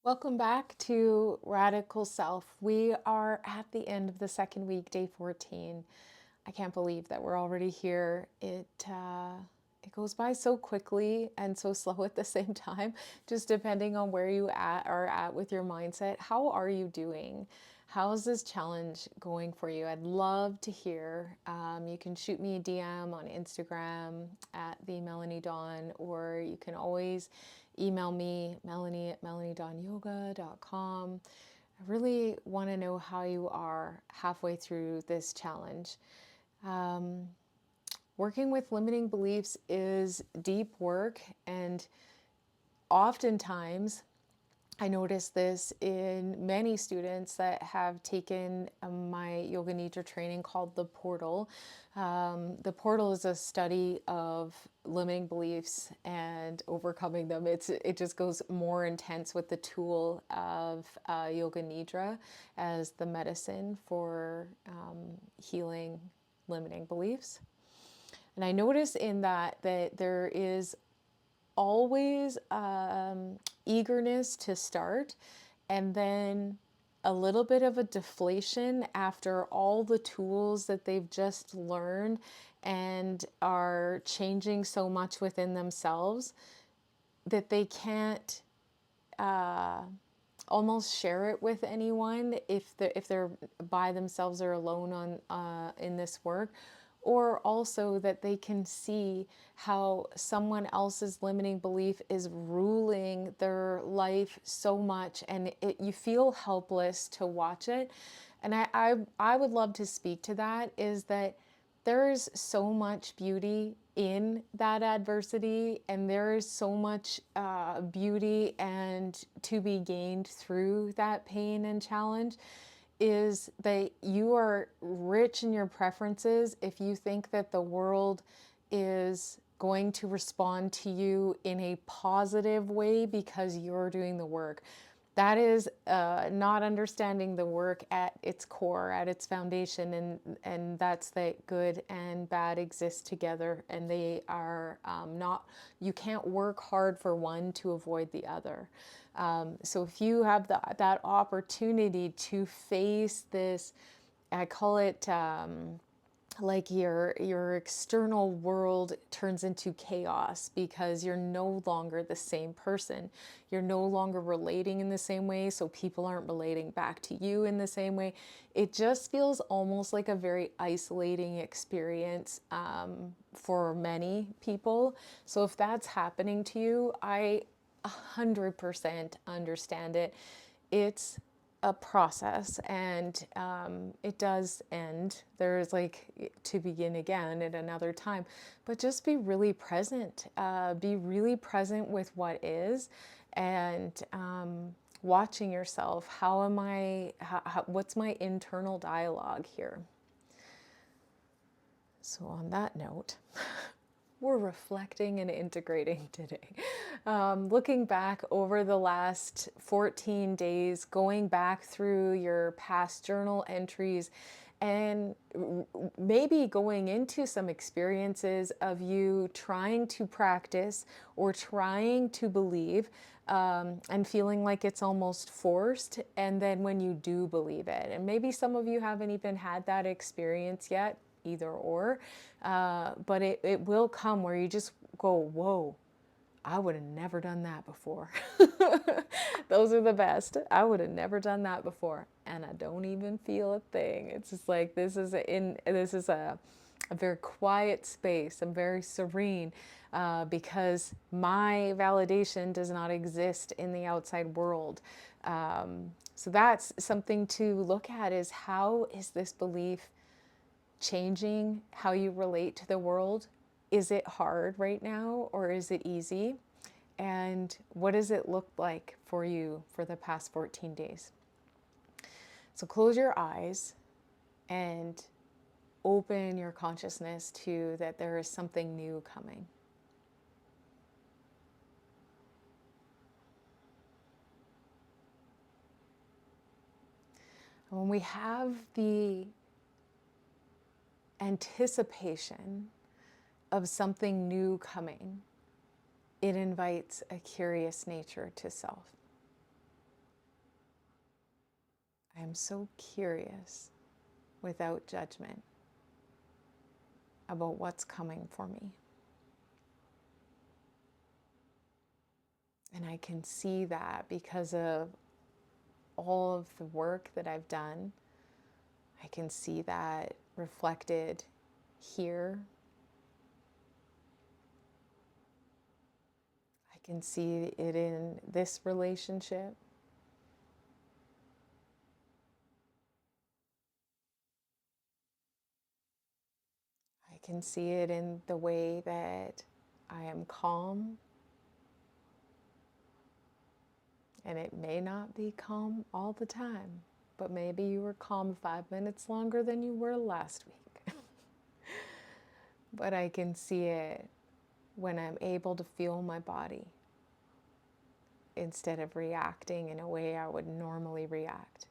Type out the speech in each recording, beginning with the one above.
Welcome back to Radical Self. We are at the end of the second week, day 14. I can't believe that we're already here. It goes by so quickly and so slow at the same time, just depending on where are at with your mindset. How are you doing? How's this challenge going for you? I'd love to hear. You can shoot me a DM on Instagram at the Melanie Dawn, or you can always email me, melanie@melaniedawnyoga.com. I really want to know how you are halfway through this challenge. Working with limiting beliefs is deep work, and oftentimes I notice this in many students that have taken my Yoga Nidra training called The Portal. The Portal is a study of limiting beliefs and overcoming them. It just goes more intense with the tool of Yoga Nidra as the medicine for healing limiting beliefs. And I notice in that there is always eagerness to start, and then a little bit of a deflation after all the tools that they've just learned and are changing so much within themselves that they can't almost share it with anyone if they're by themselves or alone on in this work, or also that they can see how someone else's limiting belief is ruling their life so much, and you feel helpless to watch it. And I would love to speak to that, is that there is so much beauty in that adversity, and there is so much beauty and to be gained through that pain and challenge, is that you are rich in your preferences if you think that the world is going to respond to you in a positive way because you're doing the work. That is not understanding the work at its core, at its foundation, and that's that good and bad exist together, and they are not. You can't work hard for one to avoid the other. So if you have that opportunity to face this, I call it. Like your external world turns into chaos because you're no longer the same person. You're no longer relating in the same way, so people aren't relating back to you in the same way. It just feels almost like a very isolating experience for many people. So if that's happening to you, I 100% understand it. It's a process, and it does end. There's like to begin again at another time, but just be really present. Be really present with what is, and watching yourself. How am I? What's my internal dialogue here? So on that note, we're reflecting and integrating today. Looking back over the last 14 days, going back through your past journal entries, and maybe going into some experiences of you trying to practice or trying to believe, and feeling like it's almost forced. And then when you do believe it, and maybe some of you haven't even had that experience yet, either or, but it will come where you just go, whoa, I would have never done that before. Those are the best. I would have never done that before, and I don't even feel a thing. It's just like this is a very quiet space. I'm very serene because my validation does not exist in the outside world. So that's something to look at, is how is this belief changing how you relate to the world? Is it hard right now, or is it easy? And what does it look like for you for the past 14 days? So close your eyes and open your consciousness to that there is something new coming. When we have the anticipation of something new coming, it invites a curious nature to self. I am so curious without judgment about what's coming for me. And I can see that because of all of the work that I've done. I can see that reflected here. I can see it in this relationship. I can see it in the way that I am calm. And it may not be calm all the time, but maybe you were calm 5 minutes longer than you were last week. But I can see it when I'm able to feel my body instead of reacting in a way I would normally react.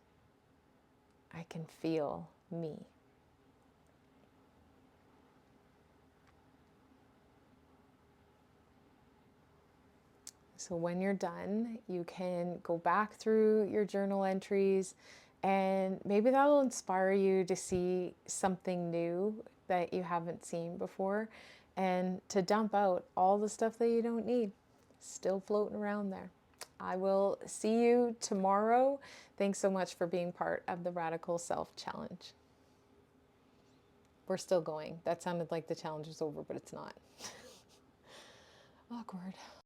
I can feel me. So when you're done, you can go back through your journal entries, and maybe that'll inspire you to see something new that you haven't seen before, and to dump out all the stuff that you don't need, still floating around there. I will see you tomorrow. Thanks so much for being part of the Radical Self Challenge. We're still going. That sounded like the challenge was over, but it's not. Awkward.